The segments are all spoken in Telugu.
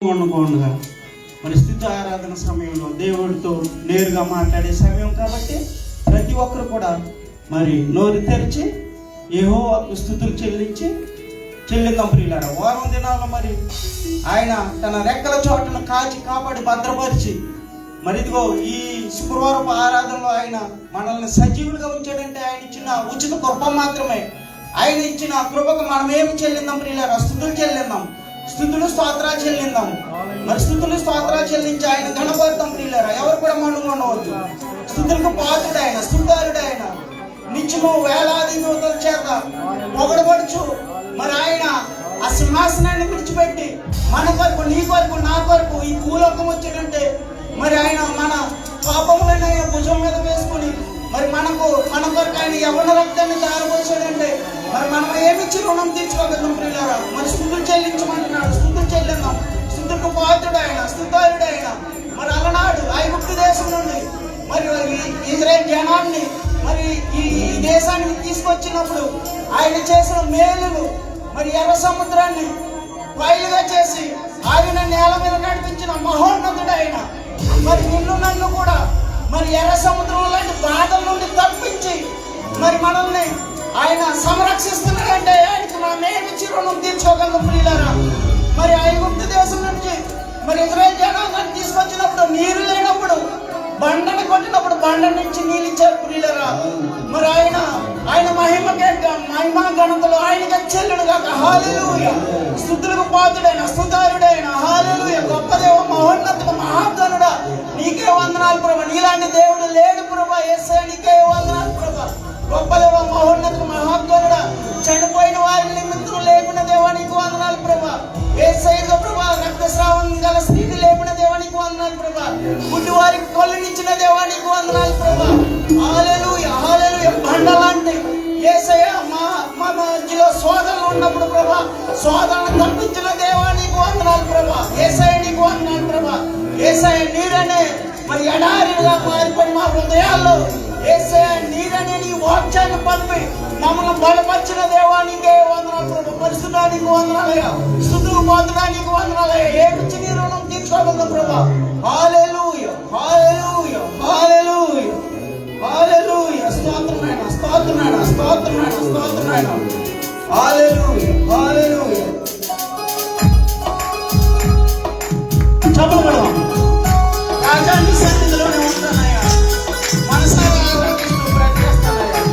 ఉండగా మరి స్తుతి ఆరాధన సమయంలో దేవుడితో నేరుగా మాట్లాడే సమయం కాబట్టి ప్రతి ఒక్కరు కూడా మరి నోరు తెరిచి యెహోవాకు స్తుతులు చెల్లిద్దాం ప్రియులారా. వారం దినాల్లో మరి ఆయన తన రెక్కల చోటును కాచి కాపాడి భద్రపరిచి మరి ఇదిగో ఈ శుక్రవారపు ఆరాధనలో ఆయన మనల్ని సజీవులుగా ఉంచాడంటే ఆయన ఇచ్చిన ఉచిత కృప మాత్రమే. ఆయన ఇచ్చిన కృపకు మనం ఏమి చెల్లిందాం ప్రియులారా? స్తుతులు చెల్లిద్దాం, స్తుతులు స్తోత్రాలు చెల్లిద్దాం. మరి స్తుతులు స్తోత్రాలు చెల్లించి ఆయన ఘనపడతాం ప్రియులారా. ఎవరు కూడా మనుగొనవద్దు. స్తుతులకు పాత్రుడు ఆయన, స్తుతారుడు ఆయన. నిత్యము వేలాది దూతల చేత పొగడబడుచు మరి ఆయన ఆ సింహాసనాన్ని విడిచిపెట్టి మన కొరకు, నీ కొరకు, నా కొరకు ఈ భూలోకం వచ్చాడంటే మరి ఆయన మన పాపములను ఆయన భుజం మీద వేసుకుని మరి మన కొరకు ఆయన యవ్వన రక్తాన్ని దారిపోసాడంటే మరి మనం ఏమిచ్చి రుణం తీర్చుకోగలం ప్రియులారా? మరి స్తుతులు చెల్లించమంటున్నాడు. స్తుతులు చెల్లిద్దాం. స్తుతులకు పాత్రుడు ఆయన, స్తుతారుడు ఆయన. మరి అలనాడు ఐగుప్తు దేశం నుండి మరి ఇజ్రాయేల్ జనాన్ని మరి ఈ దేశానికి తీసుకొచ్చినప్పుడు ఆయన చేసిన మేలులు మరి ఎర్ర సముద్రాన్ని బయలుగా చేసి ఆయన నేల మీద నడిపించిన మహోన్నతుడు ఆయన. మరి నిన్ను నన్ను కూడా మరి ఎర్ర సముద్రం లాంటి బాధల నుండి తప్పించి మరి మనల్ని ఆయన సంరక్షిస్తున్నాడంటే ఆయనకి మనం ఏమిచ్చి రుణం తీర్చుకోగలం ప్రియులారా? మరి ఐగుప్తు దేశం నుంచి మరి ఇజ్రాయేల్ జనాంగాన్ని తీసుకొచ్చినప్పుడు నీరు లేనప్పుడు బండను కొట్టినప్పుడు బండ నుంచి నీళ్ళు ఇచ్చారు ప్రియులారా. మరి ఆయన మహిమా ఘనతలు ఆయనగా చెల్లుడు కాక. హల్లెలూయా. స్తుతులకు పాత్రుడైన, స్తుతారుడైన, హల్లెలూయా. గొప్ప దేవ, మహోన్నతుడు, మహాగణుడా, నీకే వందనాలు ప్రభా. నీలాంటి దేవుడు లేడు ప్రభా. యేసయ్య నీకే వందనాలు ప్రభా. గొప్ప దేవ, మహోన్నతుడు, మహాగణుడా, చనిపోయిన వారి నిమిత్తం లేపిన దేవా నీకు వందనాలు ప్రభా. యేసయ్య ప్రభా, రక్తస్రావం గల స్థితి లేపిన దేవా నీకు వందనాలు ప్రభా. గుడ్డి వారికి కొల్లనిచ్చిన దేవా నీకు వందనాలు ప్రభా. హల్లెలూయా, హల్లెలూయా. బండలాంటి యేసయ్య మా మధ్యలో శోధనలు ఉన్నప్పుడు ప్రభా, శోధనను తప్పించిన దేవా నీకు వందనాలు ప్రభా. యేసయ్య నీకు వందనాలు ప్రభా. యేసయ్య నీరనే మరి ఎడారిగా మారిపోయి మా హృదయాల్లో యేసయ్య నీరనే నీ వాక్యాన్ని పంపి మమ్మల్ని బలపరిచిన దేవా నీకే వందనాలు ప్రభా. పరిశుద్ధానికి వందనాలయ్యా, స్తుతులు పొందడానికి వందనాలయ్యా. ఏమిచ్చి నీ రుణం తీర్చుకోగలం ప్రభా. హల్లెలూయా, హల్లెలూయా, హల్లెలూయా, హల్లెలూయా. స్తోత్రమైన, స్తోత్రమైన, స్తోత్రమైన, స్తోత్రమైన. హల్లెలూయా, హల్లెలూయా. చప్పట్లు కొడదాం. రాజా నీ సన్నిధిలోనే ఉంటానయ్యా, మనసారా ఆరాధిస్తూ ప్రకటిస్తానయ్యా.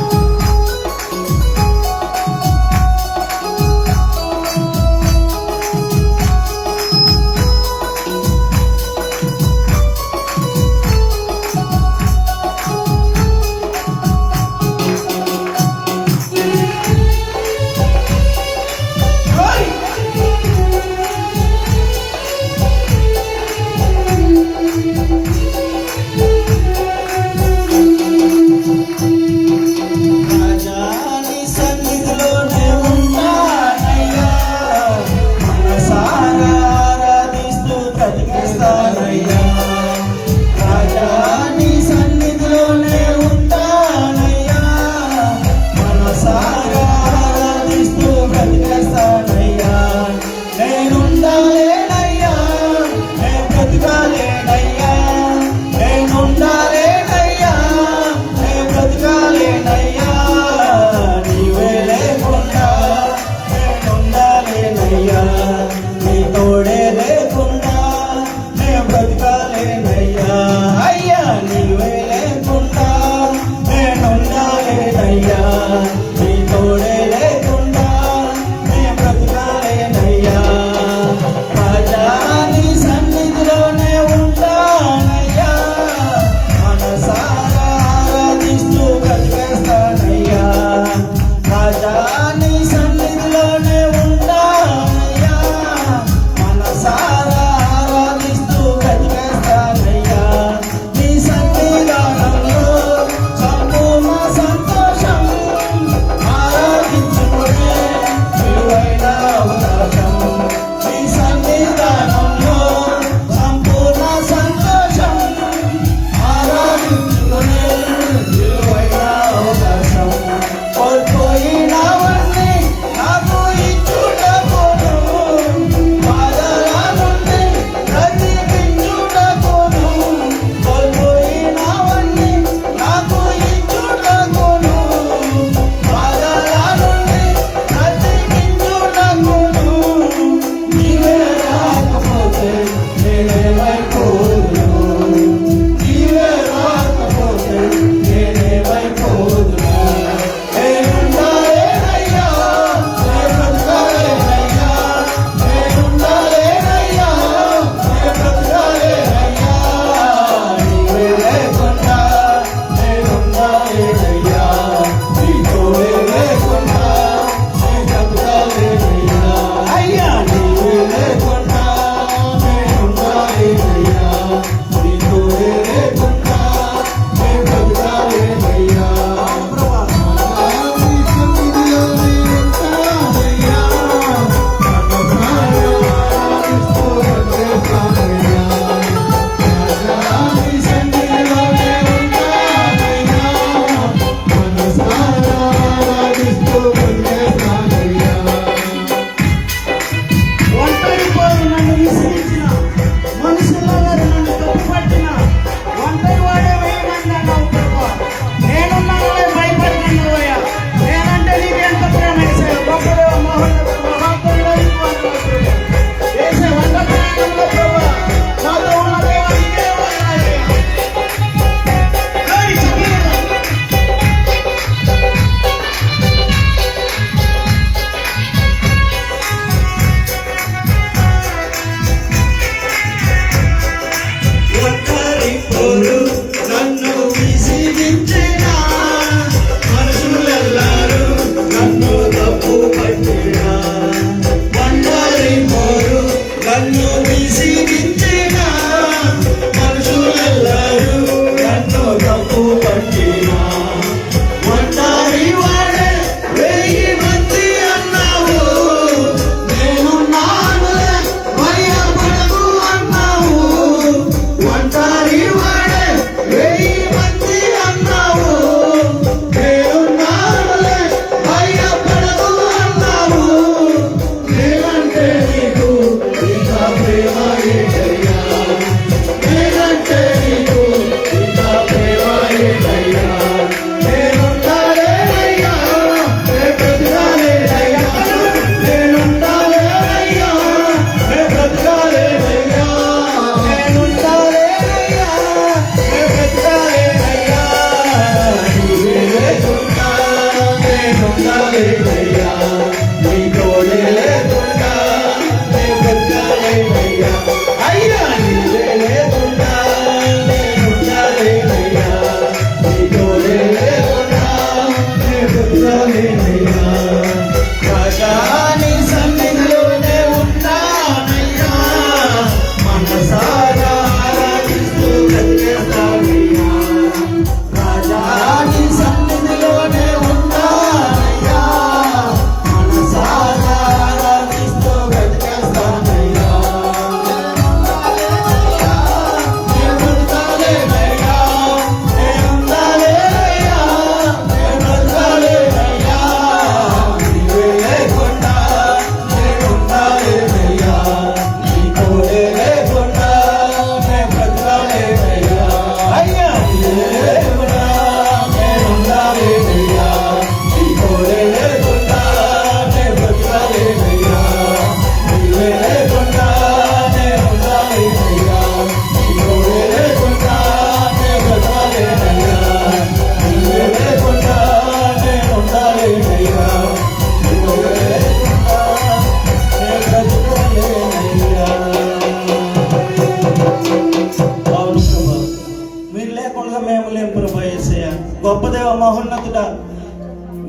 మహోన్నతుడా,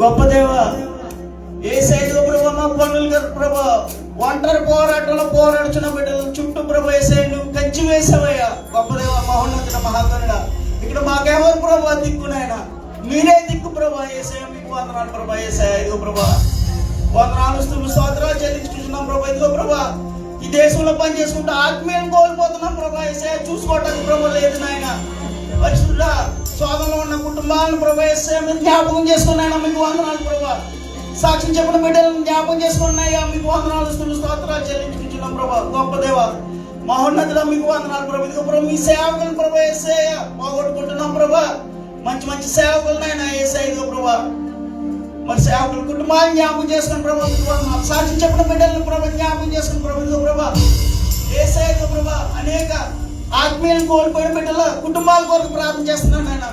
గొప్ప దేవ యేసయ్య ఇదిగో ప్రభా మా పనులు ప్రభా ఒంటరి పోరాటంలో పోరాడుచున్న బిడ్డలు చుట్టూ ప్రభా యేసయ్య నువ్వు కంచి వేసావయ్యా. గొప్ప దేవ మహోన్నతుడ మహాగణుడ, ఇక్కడ మాకెవరు ప్రభా దిక్కునైనా మీరే దిక్కు ప్రభా యేసయ్య. మీకు వందనాలు ప్రభా యేసయ్య. ఇదిగో ప్రభా వందనాలు స్తోత్రాలు చెల్లించుకుంటున్నాం ప్రభా. ఇదిగో ప్రభా ఈ దేశంలో పని చేసుకుంటూ ఆత్మీయం కోల్పోతున్నాం ప్రభా యేసయ్య. చూసుకోవటానికి ప్రభా లేదు నాయన. పరిశుద్ధ సోదరులు ఉన్న కుటుంబాలను ప్రభా యేసయ్య మీరు జ్ఞాపకం చేసుకున్నాయన. మీకు వందనాలు ప్రభా. సాక్ష్యం చెప్పిన బిడ్డలను జ్ఞాపకం చేసుకున్నాయా. మీకు వందనాలు స్తోత్రాలు చెల్లించుకుంటున్నాం ప్రభా. గొప్ప దేవ మహోన్నతుడా మీకు వందనాలు ప్రభా. ఇదిగో ప్రభా మీ సేవకులను ప్రభా యేసయ్య పోగొట్టుకుంటున్నాం ప్రభా. మంచి మంచి సేవకులనైనా యేసయ్య. ఇదిగో ప్రభా మరి సేవకుల కుటుంబాలను జ్ఞాపకం చేసుకుని ప్రభా మీకు వందనాలు. సాక్ష్యం చెప్పిన బిడ్డలను ప్రభా జ్ఞాపకం చేసుకుని ప్రభా. ఇదిగో ప్రభా యేసయ్య. ఇదిగో ప్రభా అనేక ఆత్మీయులను కోల్పోయిన బిడ్డల కుటుంబాల కొరకు ప్రార్థన చేస్తున్నాను ఆయన.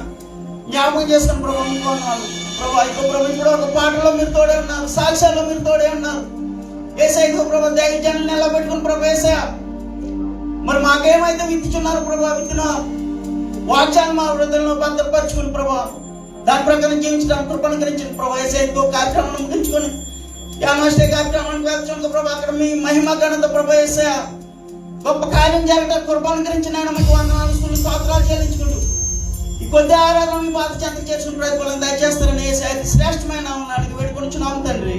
జ్ఞాపకం చేసుకుని ప్రభా మీకు వందనాలు ప్రభా. ఇదిగో ప్రభా ఇప్పుడు ఒక పాటలో మీరు తోడే ఉన్నారు, సాక్ష్యాల్లో మీరు తోడే ఉన్నారు యేసయ్య. ఇదిగో ప్రభా దైవజనులను నిలబెట్టుకుని ప్రభా యేసయ్య మరి మాకేమైతే విత్తుచున్నారు ప్రభా, విత్తిన వాక్యాన్ని మా హృదయంలో భద్రపరుచుకుని ప్రభా దాని ప్రకారం జీవించడానికి కృపణకరించిన ప్రభా యేసయ్య. ఇంకో కార్యక్రమం ముగించుకొని యామాస్టే కార్యక్రమానికి వెళ్తుంది ప్రభా. అక్కడ మీ మహిమ ఘనత ప్రభా యేసయ్య గొప్ప కార్యం జరగడానికి కృపణకరించిన ఆయన మీకు వందనాలు స్తోత్రాలు చెల్లించుకుంటూ ఈ కొద్ది ఆరాధన మీ బాధ చెంత చేసుకుని ప్రతిఫలం దయచేస్తారని యేసయ్య శ్రేష్టమైన నామమున అడిగి వేడుకొనుచున్నాము తండ్రి.